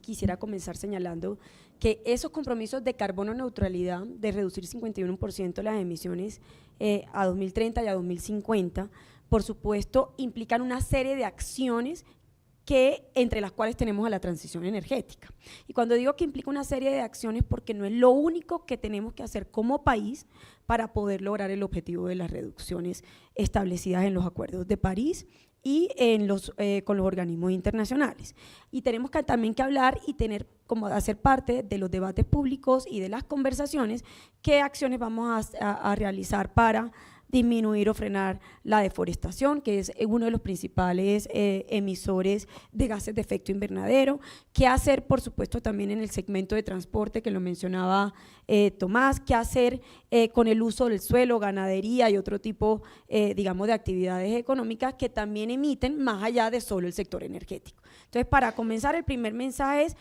quisiera comenzar señalando que esos compromisos de carbono neutralidad, de reducir 51% las emisiones a 2030 y a 2050, por supuesto, implican una serie de acciones entre las cuales tenemos a la transición energética. Y cuando digo que implica una serie de acciones, porque no es lo único que tenemos que hacer como país para poder lograr el objetivo de las reducciones establecidas en los acuerdos de París y con los organismos internacionales. Y tenemos también que hablar y hacer parte de los debates públicos y de las conversaciones qué acciones vamos a realizar para disminuir o frenar la deforestación, que es uno de los principales emisores de gases de efecto invernadero, qué hacer, por supuesto, también en el segmento de transporte, que lo mencionaba Tomás, qué hacer con el uso del suelo, ganadería y otro tipo, digamos, de actividades económicas que también emiten más allá de solo el sector energético. Entonces, para comenzar, el primer mensaje es: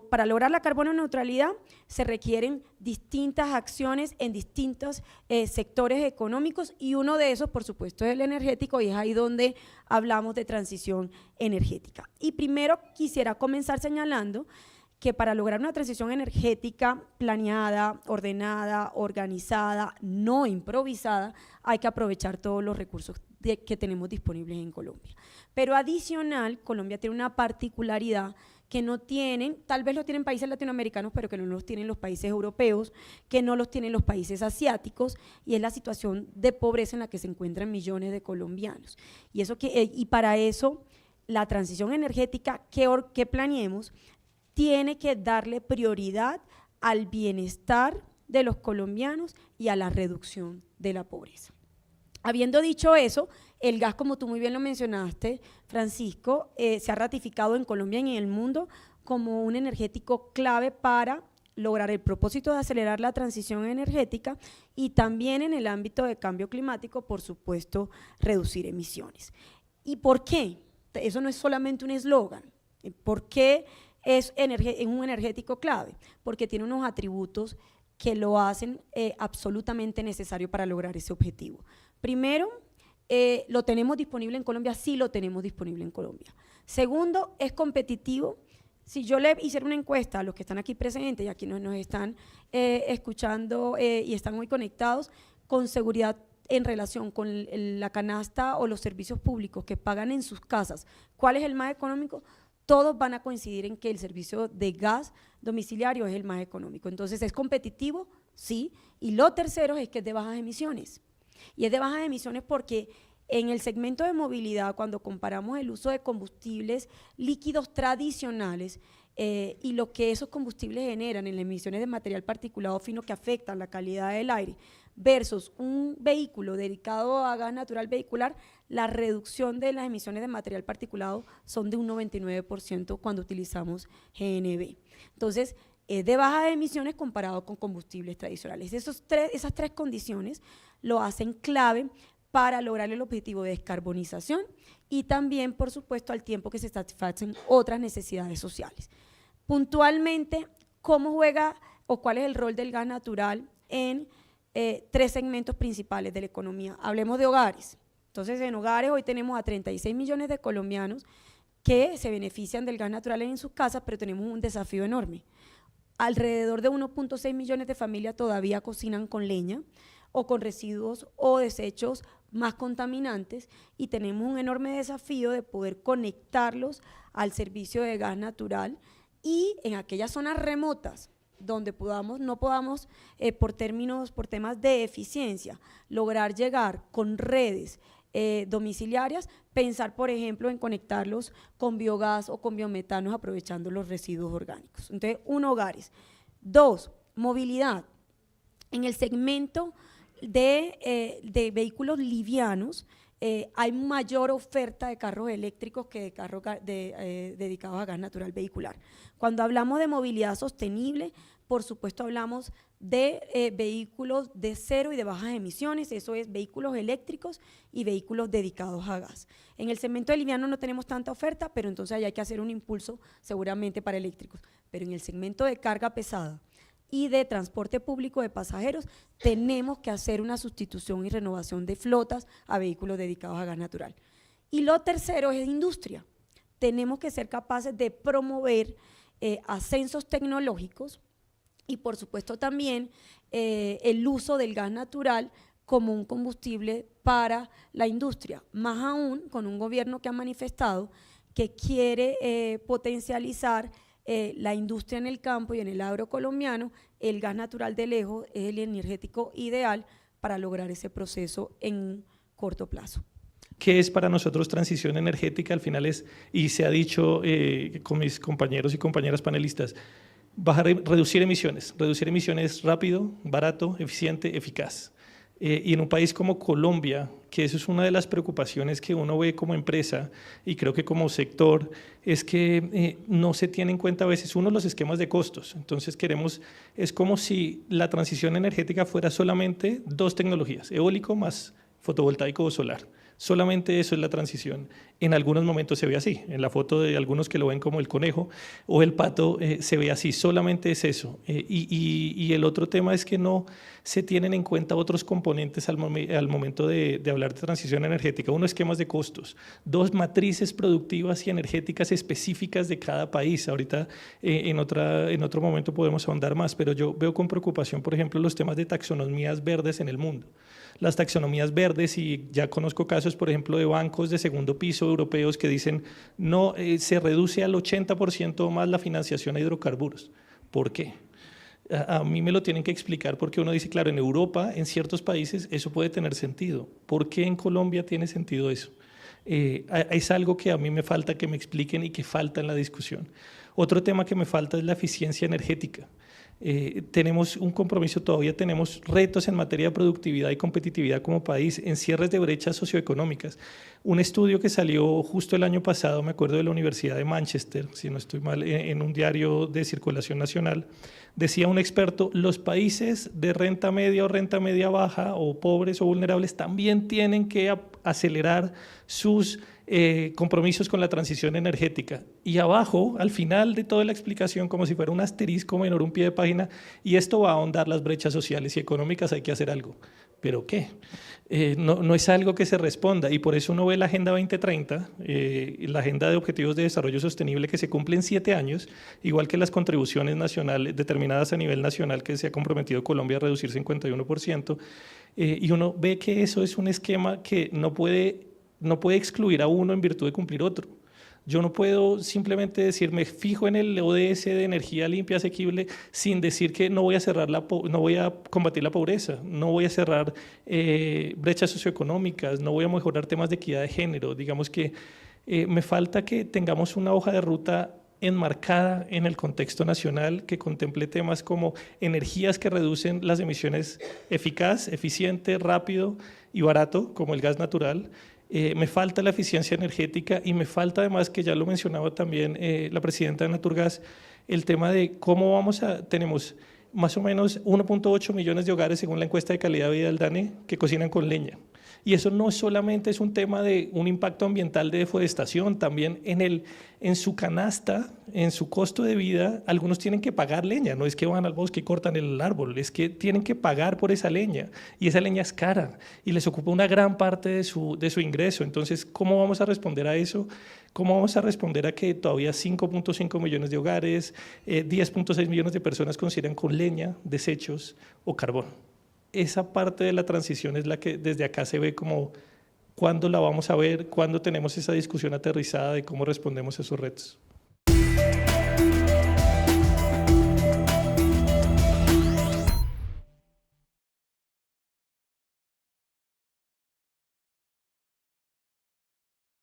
para lograr la carbono neutralidad se requieren distintas acciones en distintos sectores económicos, y uno de esos, por supuesto, es el energético, y es ahí donde hablamos de transición energética. Y primero quisiera comenzar señalando que para lograr una transición energética planeada, ordenada, organizada, no improvisada, hay que aprovechar todos los recursos que tenemos disponibles en Colombia. Pero adicional, Colombia tiene una particularidad que no tienen, tal vez lo tienen países latinoamericanos, pero que no los tienen los países europeos, que no los tienen los países asiáticos, y es la situación de pobreza en la que se encuentran millones de colombianos. Y para eso, la transición energética que planeemos tiene que darle prioridad al bienestar de los colombianos y a la reducción de la pobreza. Habiendo dicho eso, el gas, como tú muy bien lo mencionaste, Francisco, se ha ratificado en Colombia y en el mundo como un energético clave para lograr el propósito de acelerar la transición energética, y también en el ámbito de cambio climático, por supuesto, reducir emisiones. ¿Y por qué? Eso no es solamente un eslogan. ¿Por qué es un energético clave? Porque tiene unos atributos que lo hacen absolutamente necesario para lograr ese objetivo. Primero, ¿lo tenemos disponible en Colombia? Sí, lo tenemos disponible en Colombia. Segundo, es competitivo. Si yo le hiciera una encuesta a los que están aquí presentes y a quienes nos están escuchando y están muy conectados, con seguridad en relación con la canasta o los servicios públicos que pagan en sus casas, ¿cuál es el más económico? Todos van a coincidir en que el servicio de gas domiciliario es el más económico. Entonces, ¿es competitivo? Sí. Y lo tercero es que es de bajas emisiones. Y es de bajas emisiones porque en el segmento de movilidad, cuando comparamos el uso de combustibles líquidos tradicionales y lo que esos combustibles generan en las emisiones de material particulado fino que afectan la calidad del aire, versus un vehículo dedicado a gas natural vehicular, la reducción de las emisiones de material particulado son de un 99% cuando utilizamos GNV. Entonces, es de bajas emisiones comparado con combustibles tradicionales. Esas tres condiciones lo hacen clave para lograr el objetivo de descarbonización y también, por supuesto, al tiempo que se satisfacen otras necesidades sociales. Puntualmente, ¿cómo juega o cuál es el rol del gas natural en tres segmentos principales de la economía? Hablemos de hogares. Entonces, en hogares hoy tenemos a 36 millones de colombianos que se benefician del gas natural en sus casas, pero tenemos un desafío enorme. Alrededor de 1.6 millones de familias todavía cocinan con leña o con residuos o desechos más contaminantes, y tenemos un enorme desafío de poder conectarlos al servicio de gas natural, y en aquellas zonas remotas donde no podamos por temas de eficiencia lograr llegar con redes domiciliarias, pensar, por ejemplo, en conectarlos con biogás o con biometanos aprovechando los residuos orgánicos. Entonces, hogares. 2, movilidad. En el segmento de vehículos livianos hay mayor oferta de carros eléctricos que de carros dedicados a gas natural vehicular. Cuando hablamos de movilidad sostenible, por supuesto hablamos de vehículos de cero y de bajas emisiones, eso es vehículos eléctricos y vehículos dedicados a gas. En el segmento de liviano no tenemos tanta oferta, pero entonces ahí hay que hacer un impulso seguramente para eléctricos. Pero en el segmento de carga pesada y de transporte público de pasajeros tenemos que hacer una sustitución y renovación de flotas a vehículos dedicados a gas natural. Y lo tercero es industria. Tenemos que ser capaces de promover ascensos tecnológicos y por supuesto también el uso del gas natural como un combustible para la industria, más aún con un gobierno que ha manifestado que quiere potencializar la industria en el campo y en el agro colombiano. El gas natural de lejos es el energético ideal para lograr ese proceso en corto plazo. ¿Qué es para nosotros transición energética? Al final es, y se ha dicho con mis compañeros y compañeras panelistas, reducir emisiones rápido, barato, eficiente, eficaz. Y en un país como Colombia, que eso es una de las preocupaciones que uno ve como empresa y creo que como sector, es que no se tiene en cuenta a veces los esquemas de costos. Entonces es como si la transición energética fuera solamente dos tecnologías, eólico más fotovoltaico o solar. Solamente eso es la transición. En algunos momentos se ve así, en la foto de algunos que lo ven como el conejo o el pato se ve así, solamente es eso. Y el otro tema es que no se tienen en cuenta otros componentes al momento de hablar de transición energética. Uno, esquemas de costos. Dos, matrices productivas y energéticas específicas de cada país. Ahorita en otro momento podemos ahondar más, pero yo veo con preocupación, por ejemplo, los temas de taxonomías verdes en el mundo. Las taxonomías verdes, y ya conozco casos, por ejemplo, de bancos de segundo piso europeos que dicen no, se reduce al 80% o más la financiación a hidrocarburos. ¿Por qué? A mí me lo tienen que explicar porque uno dice, claro, en Europa, en ciertos países, eso puede tener sentido. ¿Por qué en Colombia tiene sentido eso? Es algo que a mí me falta que me expliquen y que falta en la discusión. Otro tema que me falta es la eficiencia energética. Tenemos un compromiso, todavía tenemos retos en materia de productividad y competitividad como país, en cierres de brechas socioeconómicas. Un estudio que salió justo el año pasado, me acuerdo, de la Universidad de Manchester, si no estoy mal, en un diario de circulación nacional, decía un experto, los países de renta media o renta media baja o pobres o vulnerables también tienen que acelerar sus compromisos con la transición energética. Y abajo, al final de toda la explicación, como si fuera un asterisco menor, un pie de página, y esto va a ahondar las brechas sociales y económicas, hay que hacer algo. ¿Pero qué? No es algo que se responda, y por eso uno ve la Agenda 2030, la Agenda de Objetivos de Desarrollo Sostenible, que se cumple en 7 años, igual que las contribuciones nacionales determinadas a nivel nacional que se ha comprometido Colombia a reducir 51%, y uno ve que eso es un esquema que no puede excluir a uno en virtud de cumplir otro. Yo no puedo simplemente decir, me fijo en el ODS de energía limpia, asequible, sin decir que no voy a combatir la pobreza, no voy a cerrar brechas socioeconómicas, no voy a mejorar temas de equidad de género. Digamos que me falta que tengamos una hoja de ruta enmarcada en el contexto nacional que contemple temas como energías que reducen las emisiones eficaz, eficiente, rápido y barato, como el gas natural. Me falta la eficiencia energética y me falta además, que ya lo mencionaba también la presidenta de Naturgas, el tema de cómo tenemos más o menos 1.8 millones de hogares según la encuesta de calidad de vida del DANE que cocinan con leña. Y eso no solamente es un tema de un impacto ambiental de deforestación, también en su canasta, en su costo de vida, algunos tienen que pagar leña, no es que van al bosque y cortan el árbol, es que tienen que pagar por esa leña, y esa leña es cara y les ocupa una gran parte de su ingreso. Entonces, ¿cómo vamos a responder a eso? ¿Cómo vamos a responder a que todavía 5.5 millones de hogares, 10.6 millones de personas consideran con leña, desechos o carbón? Esa parte de la transición es la que desde acá se ve como cuándo la vamos a ver, cuándo tenemos esa discusión aterrizada de cómo respondemos a esos retos.